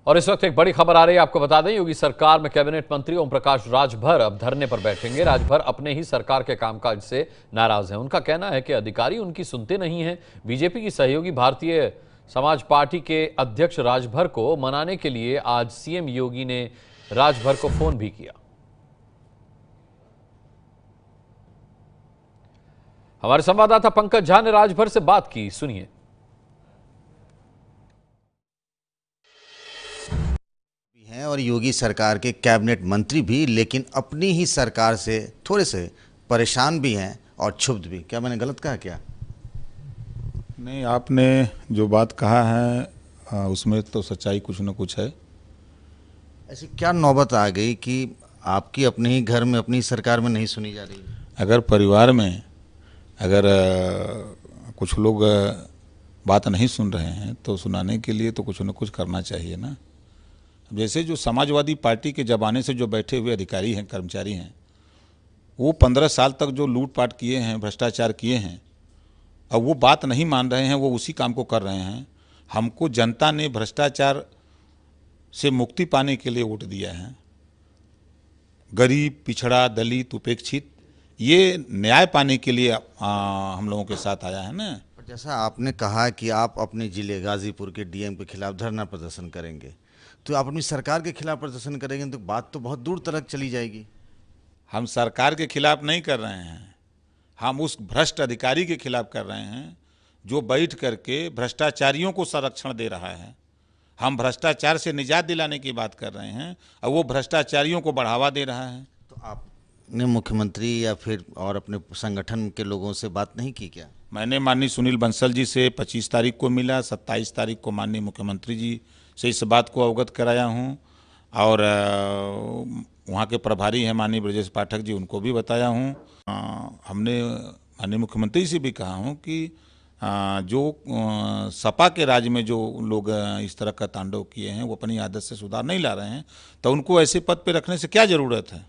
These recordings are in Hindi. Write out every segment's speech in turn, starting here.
और इस वक्त एक बड़ी खबर आ रही है, आपको बता दें योगी सरकार में कैबिनेट मंत्री ओम प्रकाश राजभर अब धरने पर बैठेंगे। राजभर अपने ही सरकार के कामकाज से नाराज हैं। उनका कहना है कि अधिकारी उनकी सुनते नहीं हैं। बीजेपी की सहयोगी भारतीय समाज पार्टी के अध्यक्ष राजभर को मनाने के लिए आज सीएम योगी ने राजभर को फोन भी किया। हमारे संवाददाता पंकज झा ने राजभर से बात की, सुनिए। हैं और योगी सरकार के कैबिनेट मंत्री भी, लेकिन अपनी ही सरकार से थोड़े से परेशान भी हैं और क्षुब्ध भी। क्या मैंने गलत कहा क्या? नहीं, आपने जो बात कहा है उसमें तो सच्चाई कुछ न कुछ है। ऐसी क्या नौबत आ गई कि आपकी अपने ही घर में अपनी सरकार में नहीं सुनी जा रही? अगर परिवार में अगर कुछ लोग बात नहीं सुन रहे हैं तो सुनाने के लिए तो कुछ न कुछ करना चाहिए ना। जैसे जो समाजवादी पार्टी के ज़माने से जो बैठे हुए अधिकारी हैं, कर्मचारी हैं, वो 15 साल तक जो लूटपाट किए हैं, भ्रष्टाचार किए हैं, अब वो बात नहीं मान रहे हैं, वो उसी काम को कर रहे हैं। हमको जनता ने भ्रष्टाचार से मुक्ति पाने के लिए वोट दिया है। गरीब, पिछड़ा, दलित, उपेक्षित, ये न्याय पाने के लिए हम लोगों के साथ आया है ना। जैसा आपने कहा कि आप अपने जिले गाजीपुर के डीएम के खिलाफ धरना प्रदर्शन करेंगे, तो आप अपनी सरकार के खिलाफ प्रदर्शन करेंगे तो बात तो बहुत दूर तक चली जाएगी। हम सरकार के खिलाफ नहीं कर रहे हैं, हम उस भ्रष्ट अधिकारी के खिलाफ कर रहे हैं जो बैठ करके भ्रष्टाचारियों को संरक्षण दे रहा है। हम भ्रष्टाचार से निजात दिलाने की बात कर रहे हैं और वो भ्रष्टाचारियों को बढ़ावा दे रहा है। तो आपने मुख्यमंत्री या फिर और अपने संगठन के लोगों से बात नहीं की क्या? मैंने माननीय सुनील बंसल जी से 25 तारीख को मिला, 27 तारीख को माननीय मुख्यमंत्री जी से इस बात को अवगत कराया हूँ और वहाँ के प्रभारी हैं माननीय ब्रजेश पाठक जी, उनको भी बताया हूँ। हमने माननीय मुख्यमंत्री से भी कहा हूँ कि जो सपा के राज में जो लोग इस तरह का तांडव किए हैं वो अपनी आदत से सुधार नहीं ला रहे हैं, तो उनको ऐसे पद पे रखने से क्या ज़रूरत है।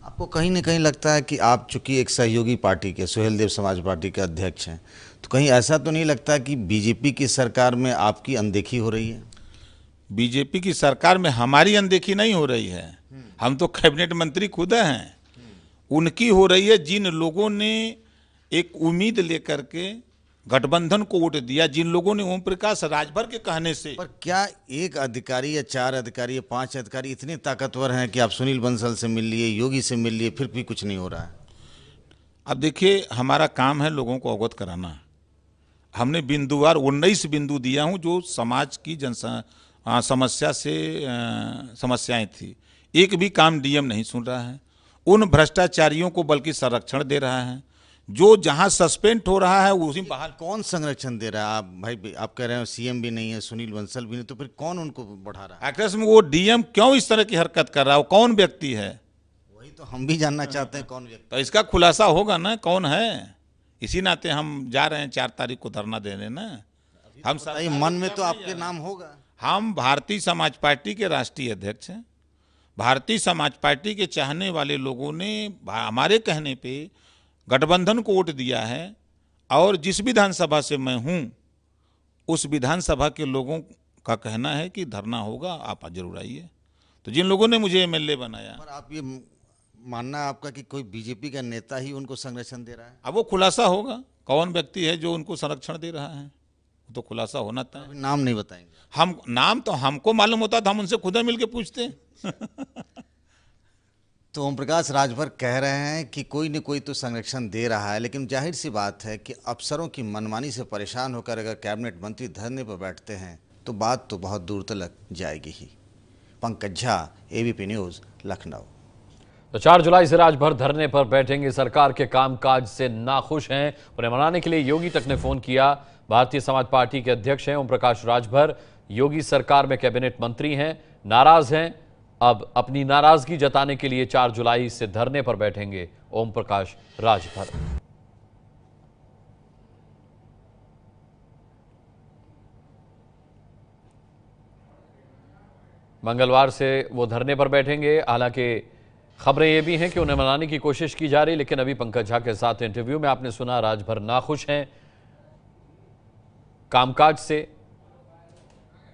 आपको कहीं ना कहीं लगता है कि आप चूंकि एक सहयोगी पार्टी के सुहेलदेव समाज पार्टी के अध्यक्ष हैं, तो कहीं ऐसा तो नहीं लगता कि बीजेपी की सरकार में आपकी अनदेखी हो रही है? बीजेपी की सरकार में हमारी अनदेखी नहीं हो रही है, हम तो कैबिनेट मंत्री खुद हैं। उनकी हो रही है जिन लोगों ने एक उम्मीद लेकर के गठबंधन को वोट दिया, जिन लोगों ने ओम प्रकाश राजभर के कहने से। पर क्या एक अधिकारी या 4 अधिकारी या 5 अधिकारी इतने ताकतवर हैं कि आप सुनील बंसल से मिल लिए, योगी से मिल लिए, फिर भी कुछ नहीं हो रहा है? अब देखिए, हमारा काम है लोगों को अवगत कराना। हमने बिंदुवार 19 बिंदु दिया हूँ जो समाज की समस्या से समस्याएं थी। एक भी काम डीएम नहीं सुन रहा है। उन भ्रष्टाचारियों को बल्कि संरक्षण दे रहा है। जो जहां सस्पेंड हो रहा है उसी बहाल। कौन संरक्षण दे रहा है? आप भाई आप कह रहे हो सीएम भी नहीं है, सुनील बंसल भी नहीं, तो फिर कौन उनको बढ़ा रहा है? आखिर में वो डीएम क्यों इस तरह की हरकत कर रहा है, वो कौन व्यक्ति है? वही तो हम भी जानना चाहते हैं, कौन व्यक्ति। तो इसका खुलासा होगा ना कौन है। इसी नाते हम जा रहे हैं 4 तारीख को धरना देने ना। हम मन में तो आपके नाम होगा। हम भारतीय समाज पार्टी के राष्ट्रीय अध्यक्ष हैं। भारतीय समाज पार्टी के चाहने वाले लोगों ने हमारे कहने पे गठबंधन को वोट दिया है और जिस विधानसभा से मैं हूं उस विधानसभा के लोगों का कहना है कि धरना होगा, आप जरूर आइए। तो जिन लोगों ने मुझे एमएलए बनाया। पर आप ये मानना है आपका कि कोई बीजेपी का नेता ही उनको संरक्षण दे रहा है? अब वो खुलासा होगा कौन व्यक्ति है जो उनको संरक्षण दे रहा है, तो खुलासा होना था। नाम नहीं बताएंगे हम? नाम तो हमको मालूम होता था, हम उनसे खुद मिलके पूछते। तो ओम प्रकाश राजभर कह रहे हैं कि कोई न कोई तो संरक्षण दे रहा है, लेकिन जाहिर सी बात है कि अफसरों की मनमानी से परेशान होकर अगर कैबिनेट मंत्री धरने पर बैठते हैं तो बात तो बहुत दूर तक जाएगी ही। Pankaj Jha, ABP news, Lucknow. तो 4 जुलाई से राजभर धरने पर बैठेंगे। सरकार के कामकाज से नाखुश हैं। उन्हें मनाने के लिए योगी तक ने फोन किया। भारतीय समाज पार्टी के अध्यक्ष हैं ओम प्रकाश राजभर, योगी सरकार में कैबिनेट मंत्री हैं, नाराज हैं। अब अपनी नाराजगी जताने के लिए 4 जुलाई से धरने पर बैठेंगे ओम प्रकाश राजभर। मंगलवार से वो धरने पर बैठेंगे। हालांकि खबरें ये भी हैं कि उन्हें मनाने की कोशिश की जा रही, लेकिन अभी पंकज झा के साथ इंटरव्यू में आपने सुना राजभर नाखुश हैं, कामकाज से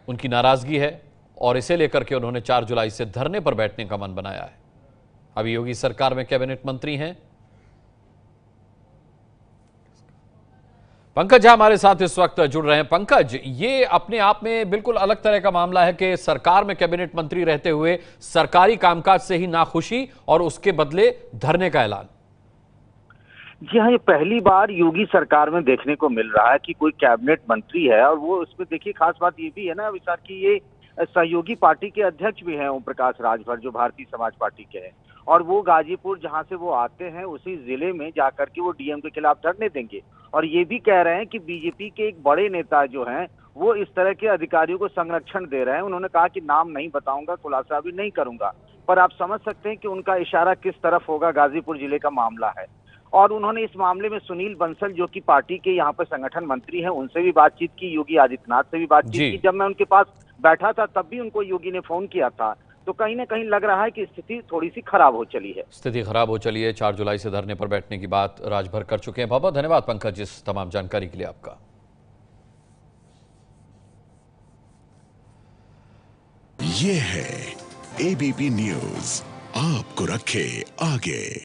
उनकी नाराजगी है और इसे लेकर के उन्होंने 4 जुलाई से धरने पर बैठने का मन बनाया है। अभी योगी सरकार में कैबिनेट मंत्री हैं। पंकज झा हमारे साथ इस वक्त जुड़ रहे हैं। पंकज, ये अपने आप में बिल्कुल अलग तरह का मामला है कि सरकार में कैबिनेट मंत्री रहते हुए सरकारी कामकाज से ही नाखुशी और उसके बदले धरने का ऐलान। जी हाँ, ये पहली बार योगी सरकार में देखने को मिल रहा है कि कोई कैबिनेट मंत्री है। और वो उसमें देखिए खास बात ये भी है ना विचार की, ये सहयोगी पार्टी के अध्यक्ष भी हैं ओम प्रकाश राजभर, जो भारतीय समाज पार्टी के हैं। और वो गाजीपुर जहां से वो आते हैं उसी जिले में जाकर के वो डीएम के खिलाफ धरने देंगे। और ये भी कह रहे हैं कि बीजेपी के एक बड़े नेता जो हैं वो इस तरह के अधिकारियों को संरक्षण दे रहे हैं। उन्होंने कहा कि नाम नहीं बताऊंगा, खुलासा भी नहीं करूंगा, पर आप समझ सकते हैं कि उनका इशारा किस तरफ होगा। गाजीपुर जिले का मामला है। और उन्होंने इस मामले में सुनील बंसल, जो कि पार्टी के यहाँ पर संगठन मंत्री हैं, उनसे भी बातचीत की, योगी आदित्यनाथ से भी बातचीत की। जब मैं उनके पास बैठा था तब भी उनको योगी ने फोन किया था। तो कहीं ना कहीं लग रहा है कि स्थिति थोड़ी सी खराब हो चली है। स्थिति खराब हो चली है। 4 जुलाई से धरने पर बैठने की बात राजभर कर चुके हैं। बहुत बहुत धन्यवाद पंकज इस तमाम जानकारी के लिए आपका। ये है एबीपी न्यूज, आपको रखे आगे।